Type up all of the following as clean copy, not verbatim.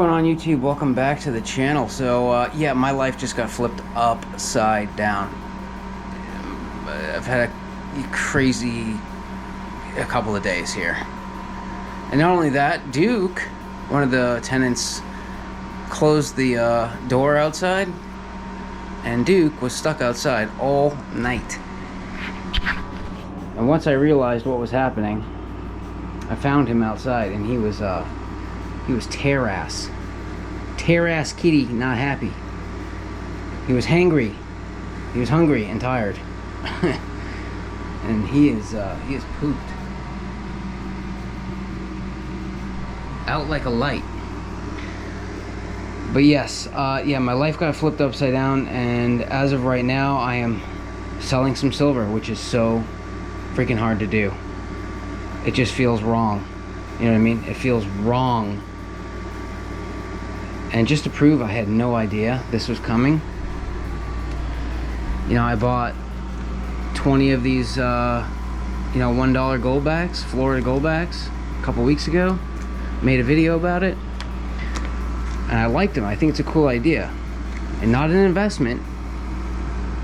going on YouTube? Welcome back to the channel. So yeah, my life just got flipped upside down. I've had a crazy couple of days here. And not only that, Duke, one of the tenants, closed the door outside, and Duke was stuck outside all night. And once I realized what was happening, I found him outside, and he was tear-ass kitty, not happy. He was hangry. He was hungry and tired. And he is pooped out like a light. But yes, yeah, my life got flipped upside down, and as of right now, I am selling some silver, which is so freaking hard to do. It just feels wrong. You know what I mean? It feels wrong. And just to prove I had no idea this was coming, you know, I bought 20 of these, you know, $1 gold backs, Florida gold backs, a couple weeks ago. Made a video about it, and I liked them. I think it's a cool idea, and not an investment.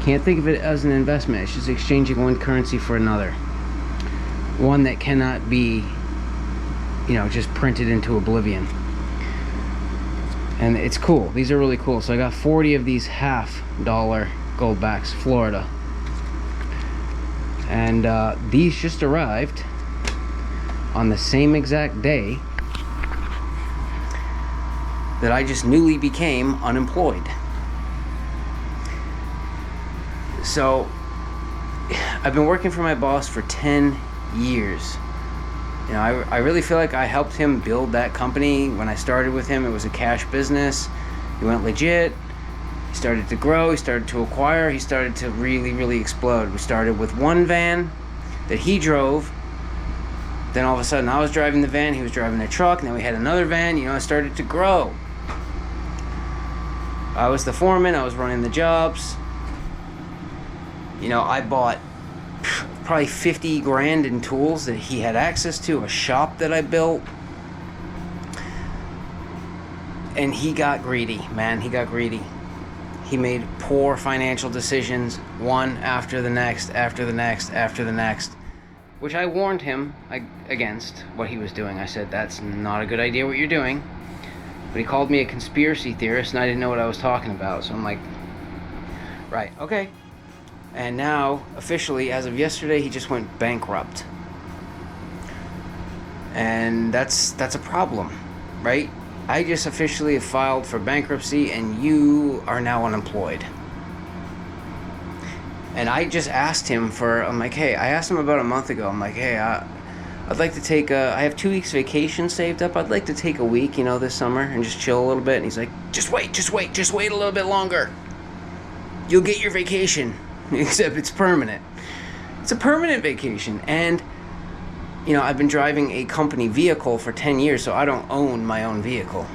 Can't think of it as an investment. It's just exchanging one currency for another, one that cannot be, you know, just printed into oblivion. And it's cool. These are really cool. So I got 40 of these $1/2 gold backs, Florida, and these just arrived on the same exact day that I just newly became unemployed. So I've been working for my boss for 10 years. You know, I really feel like I helped him build that company. When I started with him, it was a cash business. He went legit. He started to grow. He started to acquire. He started to really explode. We started with one van that he drove. Then all of a sudden I was driving the van, he was driving a truck, and then we had another van. You know, it started to grow. I was the foreman, I was running the jobs. You know, I bought probably 50 grand in tools that he had access to, a shop that I built. And he got greedy, man, he got greedy. He made poor financial decisions, one after the next, after the next, after the next, which I warned him against what he was doing. I said, that's not a good idea what you're doing. But he called me a conspiracy theorist, and I didn't know what I was talking about. So I'm like, right, okay. And now, officially, as of yesterday, he just went bankrupt. And that's a problem, right? I just officially have filed for bankruptcy, and you are now unemployed. And I just asked him I'm like, hey, I asked him about a month ago. I'm like, hey, I'd like to take I have 2 weeks vacation saved up. I'd like to take a week, you know, this summer and just chill a little bit. And he's like, just wait a little bit longer. You'll get your vacation. Except it's permanent. It's a permanent vacation. And, you know, I've been driving a company vehicle for 10 years, so I don't own my own vehicle.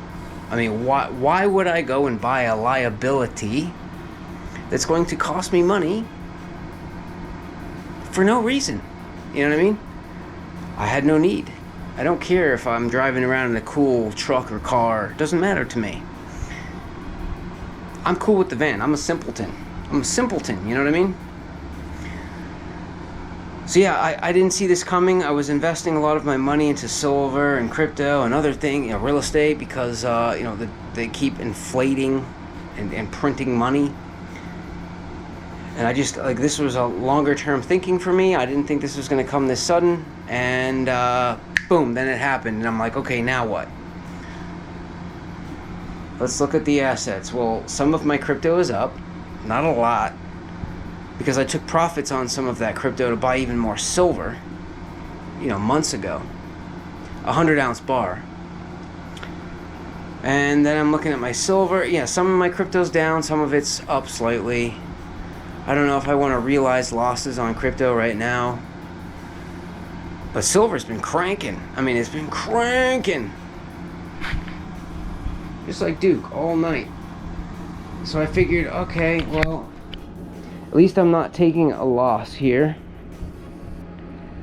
I mean, why would I go and buy a liability that's going to cost me money for no reason? You know what I mean? I had no need. I don't care if I'm driving around in a cool truck or car. It doesn't matter to me. I'm cool with the van. I'm a simpleton. You know what I mean? So yeah, I didn't see this coming. I was investing a lot of my money into silver and crypto and other things, you know, real estate, because you know, they keep inflating and printing money. And I just, like, this was a longer term thinking for me. I didn't think this was going to come this sudden. And boom, then it happened. And I'm like, okay, now what? Let's look at the assets. Well, some of my crypto is up. Not a lot. Because I took profits on some of that crypto to buy even more silver, you know, months ago. 100-ounce bar. And then I'm looking at my silver. Yeah, some of my crypto's down. Some of it's up slightly. I don't know if I want to realize losses on crypto right now. But silver's been cranking. I mean, it's been cranking. Just like Duke, all night. So I figured, okay, well, at least I'm not taking a loss here.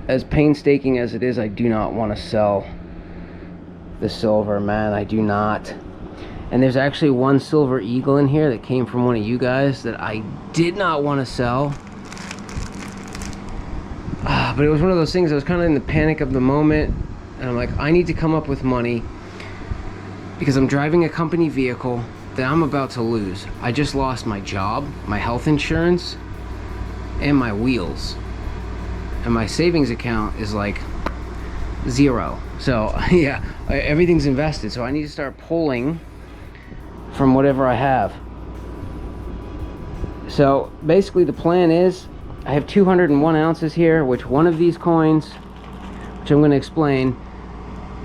As painstaking as it is, I do not want to sell the silver, man. I do not. And there's actually one silver eagle in here that came from one of you guys that I did not want to sell. But it was one of those things, I was kind of in the panic of the moment. And I'm like, I need to come up with money because I'm driving a company vehicle that I'm about to lose. I just lost my job, my health insurance, and my wheels. And my savings account is like zero. So yeah, everything's invested. So I need to start pulling from whatever I have. So basically the plan is, I have 201 ounces here, which one of these coins, which I'm going to explain,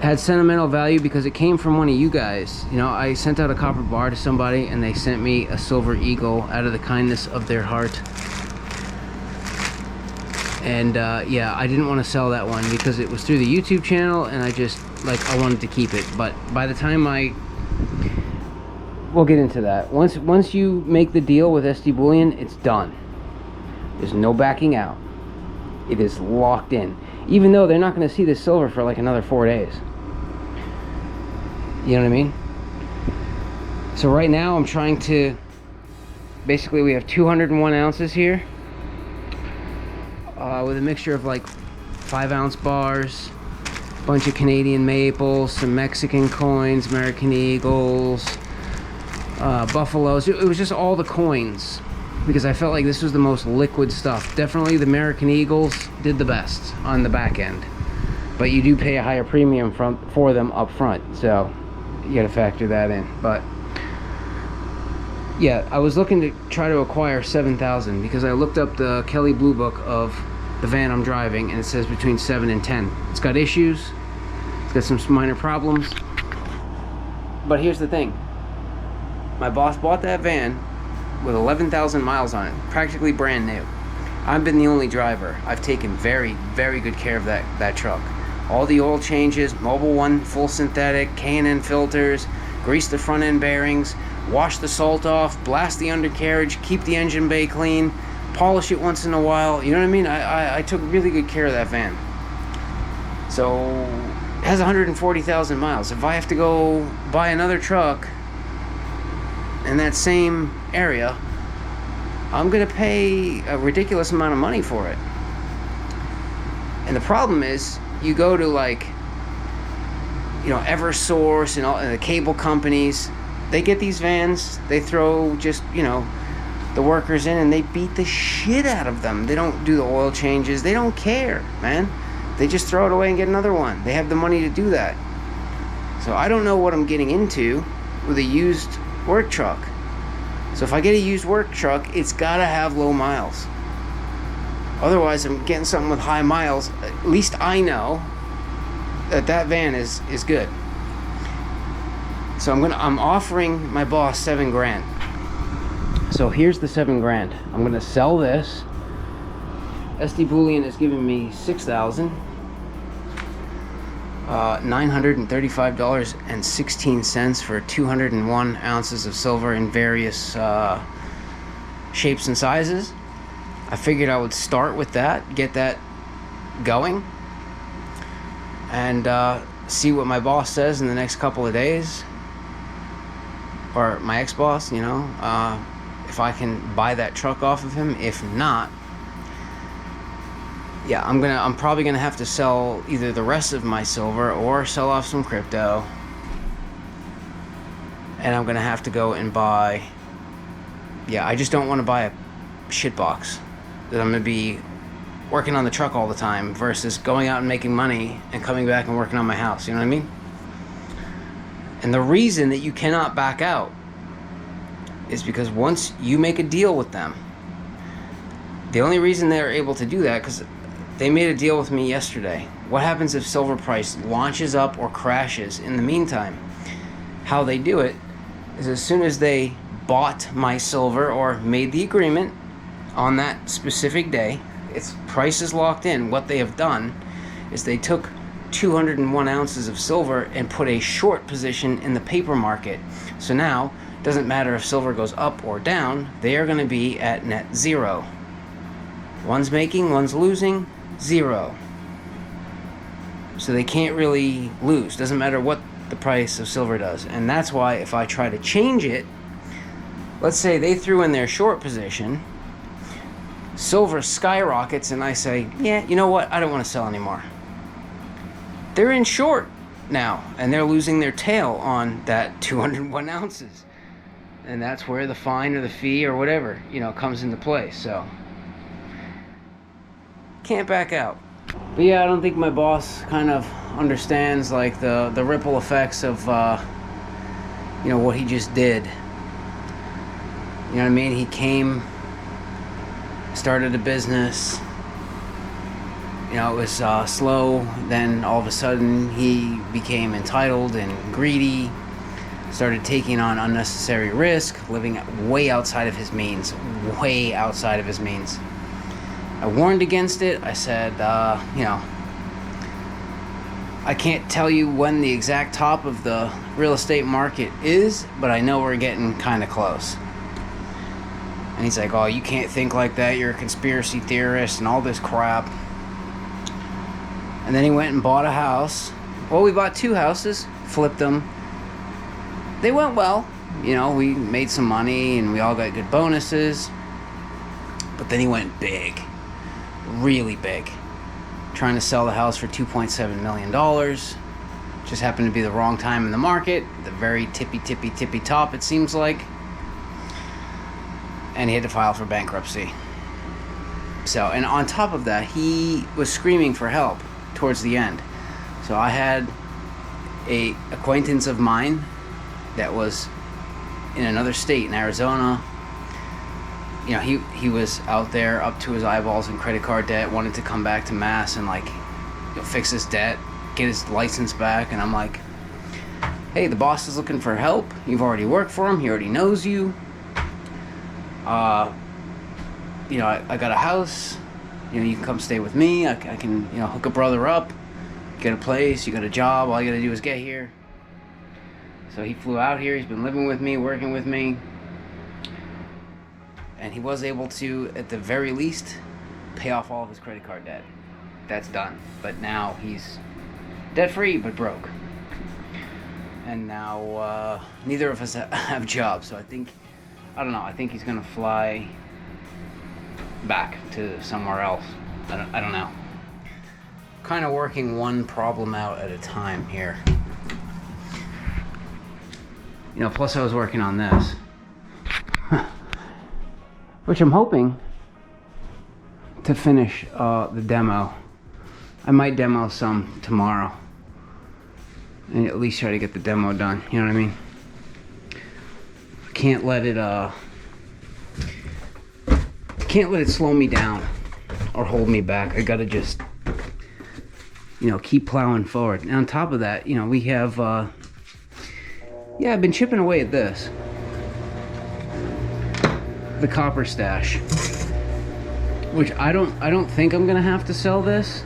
had sentimental value because it came from one of you guys. You know, I sent out a copper bar to somebody and they sent me a silver eagle out of the kindness of their heart. And yeah, I didn't want to sell that one because it was through the YouTube channel and I just, like, I wanted to keep it. But by the time we'll get into that. Once you make the deal with SD Bullion, it's done. There's no backing out. It is locked in. Even though they're not going to see the silver for like another 4 days. You know what I mean? So right now I'm trying to, basically we have 201 ounces here. With a mixture of like 5-ounce bars, a bunch of Canadian maples, some Mexican coins, American eagles, buffaloes. It was just all the coins because I felt like this was the most liquid stuff. Definitely the American eagles did the best on the back end, but you do pay a higher premium for them up front, so you got to factor that in. But yeah, I was looking to try to acquire 7,000 because I looked up the Kelly Blue Book of the van I'm driving and it says between 7 and 10. It's got issues, it's got some minor problems, but here's the thing. My boss bought that van with 11,000 miles on it, practically brand new. I've been the only driver. I've taken very, very good care of that truck. All the oil changes, Mobil 1 full synthetic, K&N filters, grease the front end bearings, wash the salt off, blast the undercarriage, keep the engine bay clean, polish it once in a while. You know what I mean? I took really good care of that van. So it has 140,000 miles. If I have to go buy another truck in that same area, I'm gonna pay a ridiculous amount of money for it. And the problem is, you go to like, you know, Eversource and all and the cable companies, they get these vans, they throw just, you know, the workers in and they beat the shit out of them. They don't do the oil changes, they don't care, man. They just throw it away and get another one. They have the money to do that. So I don't know what I'm getting into with a used work truck. So if I get a used work truck, it's gotta have low miles. Otherwise, I'm getting something with high miles. At least I know that van is good. So I'm offering my boss 7 grand. So here's the 7 grand. I'm gonna sell this. SD Bullion is giving me $6,000. $935.16 for 201 ounces of silver in various shapes and sizes. I figured I would start with that, get that going, and see what my boss says in the next couple of days, or my ex-boss, you know, if I can buy that truck off of him. If not, yeah, I'm probably gonna have to sell either the rest of my silver or sell off some crypto, and I'm gonna have to go and buy, yeah, I just don't want to buy a shit box that I'm gonna be working on the truck all the time versus going out and making money and coming back and working on my house. You know what I mean? And the reason that you cannot back out is because once you make a deal with them, the only reason they're able to do that, because they made a deal with me yesterday. What happens if silver price launches up or crashes in the meantime? How they do it is, as soon as they bought my silver or made the agreement on that specific day, its price is locked in. What they have done is they took 201 ounces of silver and put a short position in the paper market. So now, it doesn't matter if silver goes up or down, they are going to be at net zero. One's making, one's losing, zero. So they can't really lose. Doesn't matter what the price of silver does. And that's why if I try to change it, let's say they threw in their short position, silver skyrockets, and I say, yeah, you know what, I don't want to sell anymore. They're in short now, and they're losing their tail on that 201 ounces. And that's where the fine or the fee or whatever, comes into play. So, can't back out. But yeah, I don't think my boss kind of understands like the ripple effects of what he just did. You know what I mean? He came, started a business. It was slow. Then all of a sudden he became entitled and greedy. Started taking on unnecessary risk, living way outside of his means. Way outside of his means. I warned against it. I said, I can't tell you when the exact top of the real estate market is, but I know we're getting kind of close. And he's like, oh, you can't think like that. You're a conspiracy theorist and all this crap. And then he went and bought a house. Well, we bought 2 houses, flipped them. They went well. We made some money and we all got good bonuses. But then he went big. Really big. Trying to sell the house for $2.7 million. Just happened to be the wrong time in the market. The very tippy top, it seems like. And he had to file for bankruptcy. So, and on top of that, he was screaming for help towards the end. So I had a acquaintance of mine that was in another state in Arizona. He was out there up to his eyeballs in credit card debt, wanted to come back to Mass and fix his debt, get his license back. And I'm like, hey, the boss is looking for help. You've already worked for him. He already knows you. I got a house. You can come stay with me. I can, hook a brother up, get a place. You got a job. All you got to do is get here. So he flew out here. He's been living with me, working with me. And he was able to, at the very least, pay off all of his credit card debt. That's done. But now he's debt-free, but broke. And now neither of us have jobs. So I think he's going to fly back to somewhere else. I don't know. Kind of working one problem out at a time here. Plus I was working on this. Which I'm hoping to finish the demo. I might demo some tomorrow. And at least try to get the demo done. You know what I mean? I can't let it slow me down or hold me back. I gotta just, keep plowing forward. And on top of that, we have, I've been chipping away at this. The copper stash, which I don't think I'm gonna have to sell this.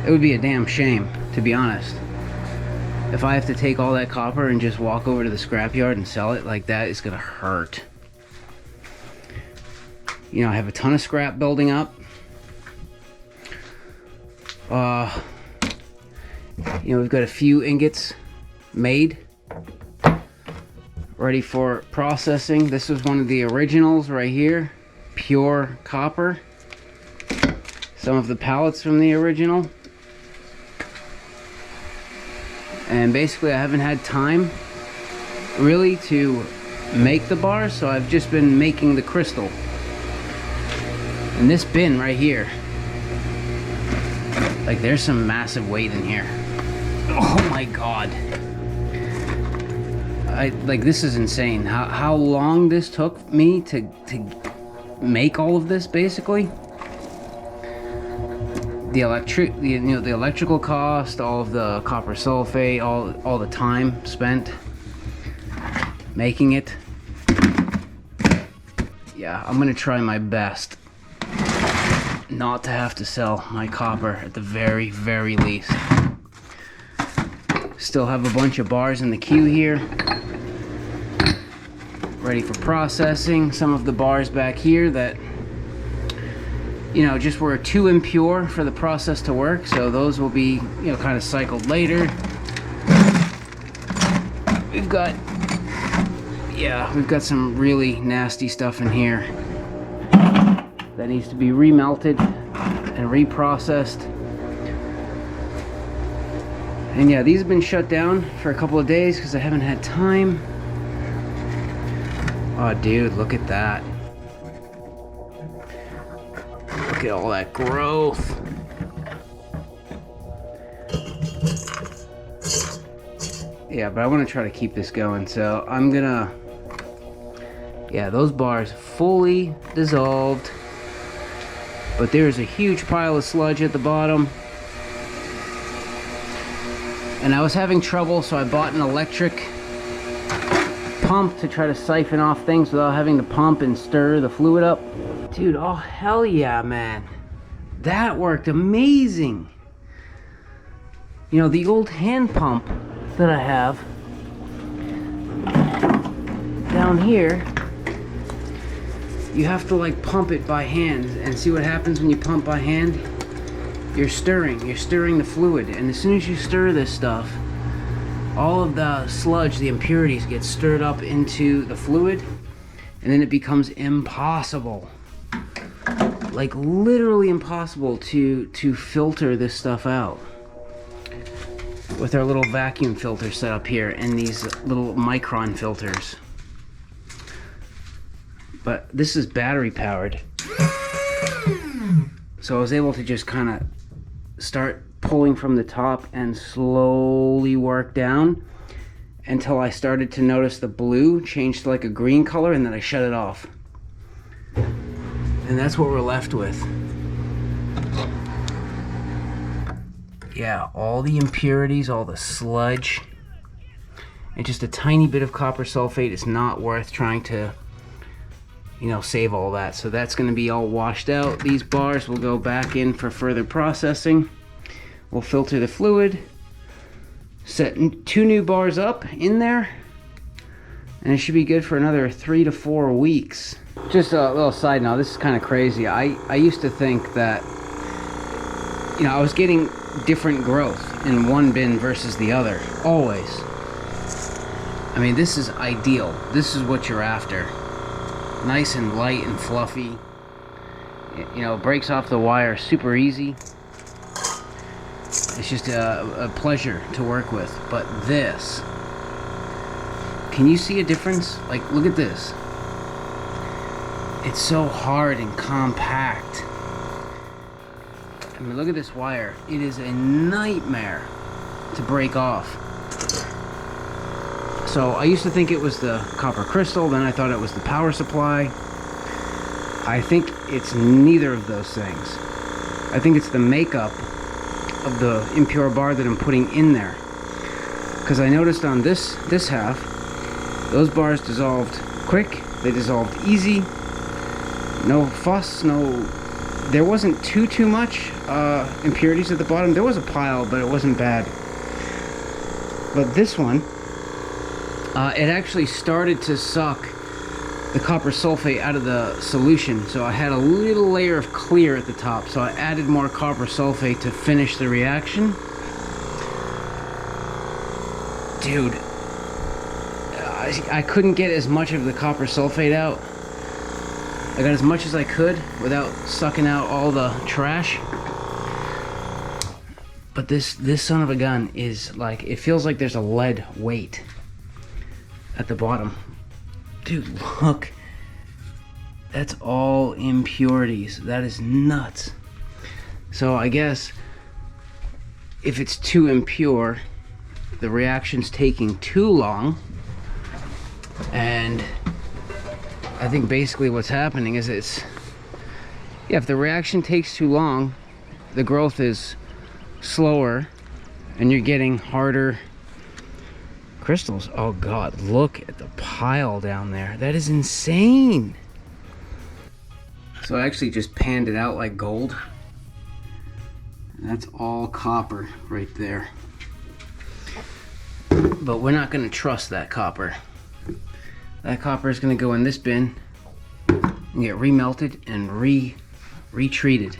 It would be a damn shame, to be honest, if I have to take all that copper and just walk over to the scrapyard and sell it. Like, that is gonna hurt. I have a ton of scrap building up. We've got a few ingots made, ready for processing. This was one of the originals right here, pure copper. Some of the pallets from the original. And basically I haven't had time really to make the bars, so I've just been making the crystal. And this bin right here, there's some massive weight in here. Oh my god. This is insane. How long this took me to make all of this, basically. The electrical cost, all of the copper sulfate, all the time spent making it. Yeah, I'm gonna try my best not to have to sell my copper at the very, very least. Still have a bunch of bars in the queue here, ready for processing. Some of the bars back here that, just were too impure for the process to work, so those will be, kind of cycled later. we've got, yeah, we've got some really nasty stuff in here that needs to be remelted and reprocessed. And yeah, these have been shut down for a couple of days because I haven't had time. Oh dude, look at that. Look at all that growth. Yeah, but I want to try to keep this going, so I'm gonna, yeah, those bars fully dissolved, but there's a huge pile of sludge at the bottom, and I was having trouble, so I bought an electric pump to try to siphon off things without having to pump and stir the fluid up. Dude, oh hell yeah, man, that worked amazing. You know, the old hand pump that I have down here, you have to like pump it by hand, and see what happens when you pump by hand. You're stirring the fluid, and as soon as you stir this stuff, all of the sludge, the impurities, get stirred up into the fluid, and then it becomes impossible, like literally impossible to filter this stuff out with our little vacuum filter set up here and these little micron filters. But this is battery powered, so I was able to just kind of start pulling from the top and slowly work down until I started to notice the blue change to like a green color, and then I shut it off. And that's what we're left with. Yeah, all the impurities, all the sludge, and just a tiny bit of copper sulfate. It's not worth trying to, you know, save all that. So that's going to be all washed out. These bars will go back in for further processing. We'll filter the fluid, set 2 new bars up in there, and it should be good for another 3 to 4 weeks. Just a little side note, this is kind of crazy. I used to think that, you know, I was getting different growth in one bin versus the other, always. I mean, this is ideal. This is what you're after. Nice and light and fluffy. You know, breaks off the wire super easy. It's just a pleasure to work with. But this, can you see a difference? Like, look at this. It's so hard and compact. I mean, look at this wire. It is a nightmare to break off. So I used to think it was the copper crystal, then I thought it was the power supply. I think it's neither of those things. I think it's the makeup of the impure bar that I'm putting in there. Because I noticed on this half, those bars dissolved quick, they dissolved easy, no fuss, there wasn't too much impurities at the bottom. There was a pile, but it wasn't bad. But this one, it actually started to suck the copper sulfate out of the solution, so I had a little layer of clear at the top, so I added more copper sulfate to finish the reaction. Dude, I couldn't get as much of the copper sulfate out. I got as much as I could without sucking out all the trash. But this son of a gun is like, it feels like there's a lead weight at the bottom. Dude, look. That's all impurities. That is nuts. So I guess if it's too impure, the reaction's taking too long, and I think basically what's happening is if the reaction takes too long, the growth is slower and you're getting harder crystals. Oh God, look at the pile down there. That is insane. So I actually just panned it out like gold. And that's all copper right there. But we're not going to trust that copper. That copper is going to go in this bin and get remelted and retreated.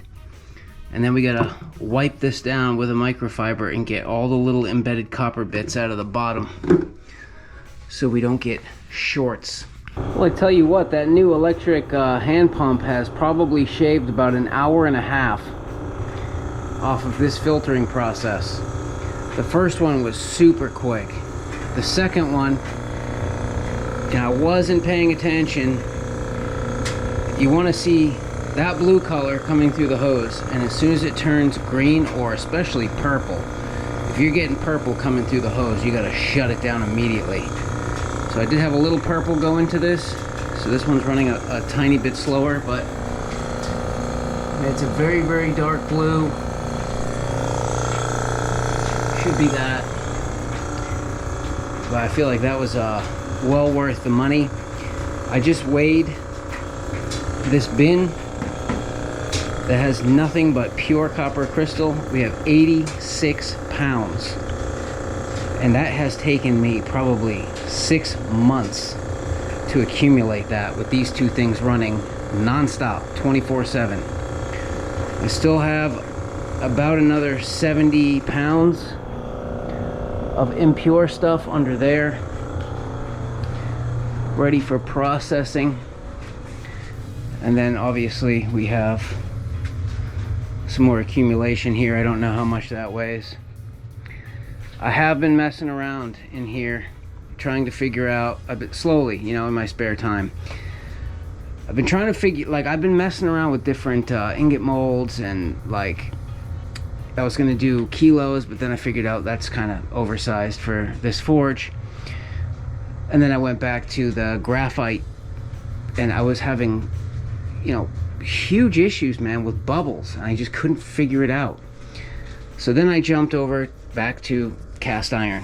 And then we got to wipe this down with a microfiber and get all the little embedded copper bits out of the bottom. so we don't get shorts. Well, I tell you what, that new electric hand pump has probably shaved about an hour and a half off of this filtering process. The first one was super quick. The second one, and I wasn't paying attention. You want to see that blue color coming through the hose, and as soon as it turns green, or especially purple, if you're getting purple coming through the hose, you got to shut it down immediately. So I did have a little purple go into this, so this one's running a tiny bit slower, but it's a very, very dark blue. Should be that. But I feel like that was well worth the money. I just weighed this bin that has nothing but pure copper crystal. We have 86 pounds. And that has taken me probably 6 months to accumulate that with these two things running non-stop, 24/7. I still have about another 70 pounds of impure stuff under there, ready for processing. And then obviously we have some more accumulation here. I don't know how much that weighs. I have been messing around in here, trying to figure out a bit slowly, you know, in my spare time. I've been trying to figure, like, I've been messing around with different ingot molds, and like I was gonna do kilos, but then I figured out that's kind of oversized for this forge. And then I went back to the graphite, and I was having, you know, huge issues, man, with bubbles, and I just couldn't figure it out. So then I jumped over back to cast iron,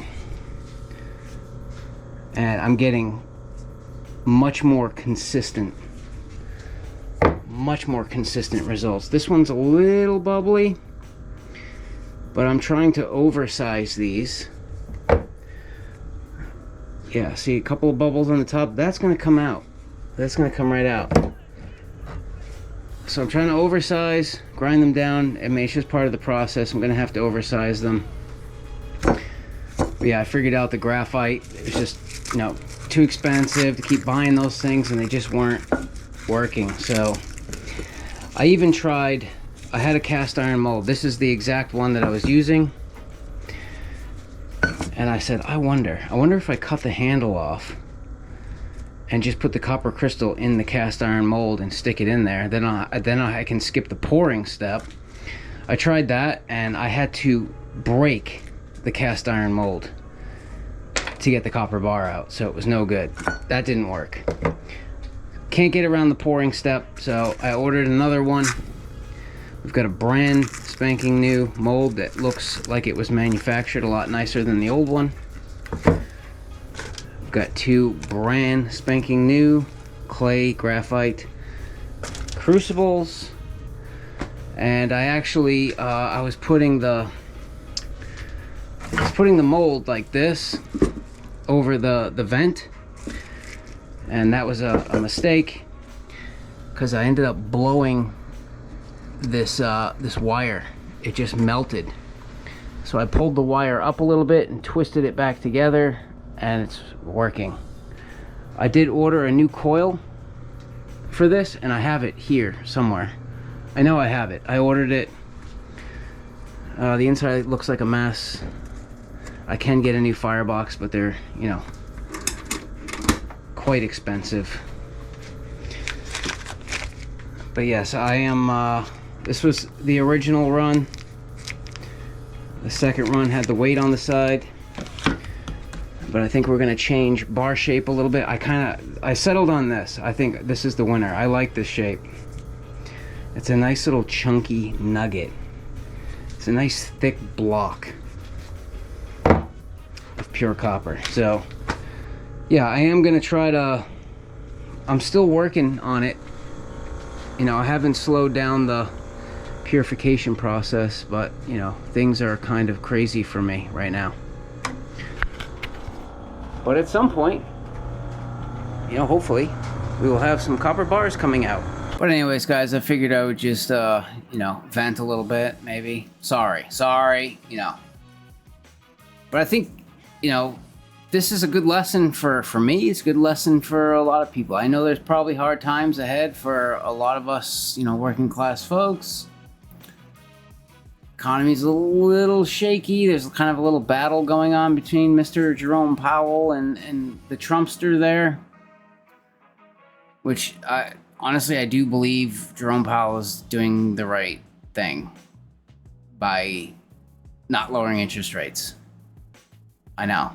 and I'm getting much more consistent results. This one's a little bubbly, but I'm trying to oversize these. Yeah, see a couple of bubbles on the top. That's gonna come out. That's gonna come right out. So I'm trying to oversize, grind them down. I mean, it's just part of the process. I'm gonna have to oversize them. But yeah, I figured out the graphite. It was just, you know, too expensive to keep buying those things, and they just weren't working. So I even tried, I had a cast iron mold. This is the exact one that I was using. And I said, I wonder if I cut the handle off and just put the copper crystal in the cast iron mold and stick it in there, then I can skip the pouring step. I tried that, and I had to break the cast iron mold to get the copper bar out, so it was no good. That didn't work. Can't get around the pouring step, so I ordered another one. We've got a brand spanking new mold that looks like it was manufactured, a lot nicer than the old one. We've got two brand spanking new clay graphite crucibles, and I actually I was putting the mold like this over the vent, and that was a mistake, because I ended up blowing this this wire. It just melted. So I pulled the wire up a little bit and twisted it back together, and it's working. I did order a new coil for this, and I have it here somewhere. I know I have it. I ordered it. The inside looks like a mess. I can get a new firebox, but they're, you know, quite expensive. But yes, I am, this was the original run. The second run had the weight on the side, but I think we're gonna change bar shape a little bit. I settled on this. I think this is the winner. I like this shape. It's a nice little chunky nugget. It's a nice thick block of pure copper. So yeah, I am gonna try to, I'm still working on it. You know, I haven't slowed down the purification process, but you know, things are kind of crazy for me right now. But at some point, you know, hopefully we will have some copper bars coming out. But anyways, guys, I figured I would just you know, vent a little bit, maybe. Sorry, you know. But I think, you know, this is a good lesson for me. It's a good lesson for a lot of people. I know there's probably hard times ahead for a lot of us, working class folks. Economy's a little shaky. There's kind of a little battle going on between Mr. Jerome Powell and the Trumpster there. Which, honestly, I do believe Jerome Powell is doing the right thing by not lowering interest rates. I know.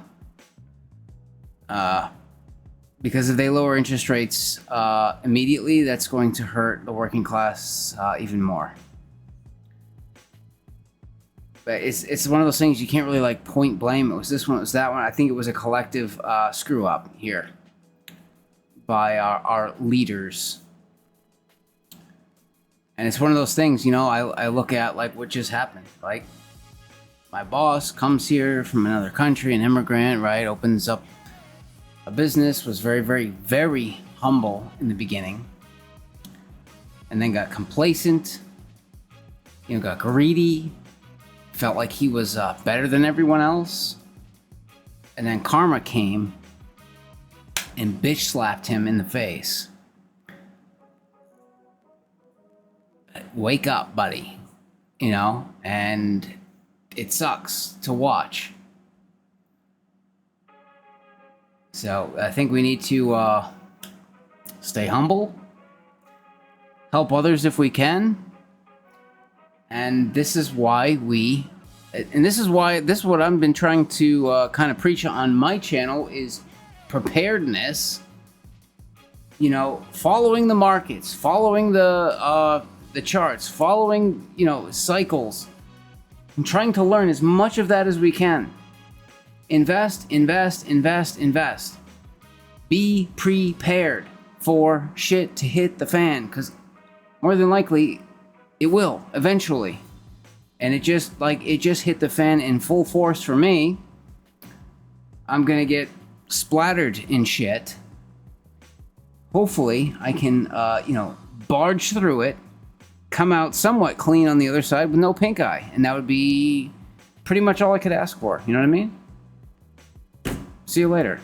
Because if they lower interest rates immediately, that's going to hurt the working class even more. But it's one of those things you can't really point blame. It was this one, it was that one. I think it was a collective screw up here by our leaders. And it's one of those things, I look at what just happened. My boss comes here from another country, an immigrant, right? Opens up a business, was very, very, very humble in the beginning. And then got complacent, got greedy, felt like he was better than everyone else. And then karma came and bitch slapped him in the face. Wake up, buddy. And it sucks to watch. So I think we need to stay humble, help others if we can. And this is why this is what I've been trying to kind of preach on my channel is preparedness. Following the markets, following the charts, following cycles, and trying to learn as much of that as we can. Invest. Be prepared for shit to hit the fan, because more than likely it will eventually. And it just hit the fan in full force for me. I'm gonna get splattered in shit. Hopefully I can barge through it, come out somewhat clean on the other side with no pink eye, and that would be pretty much all I could ask for. You know what I mean? See you later.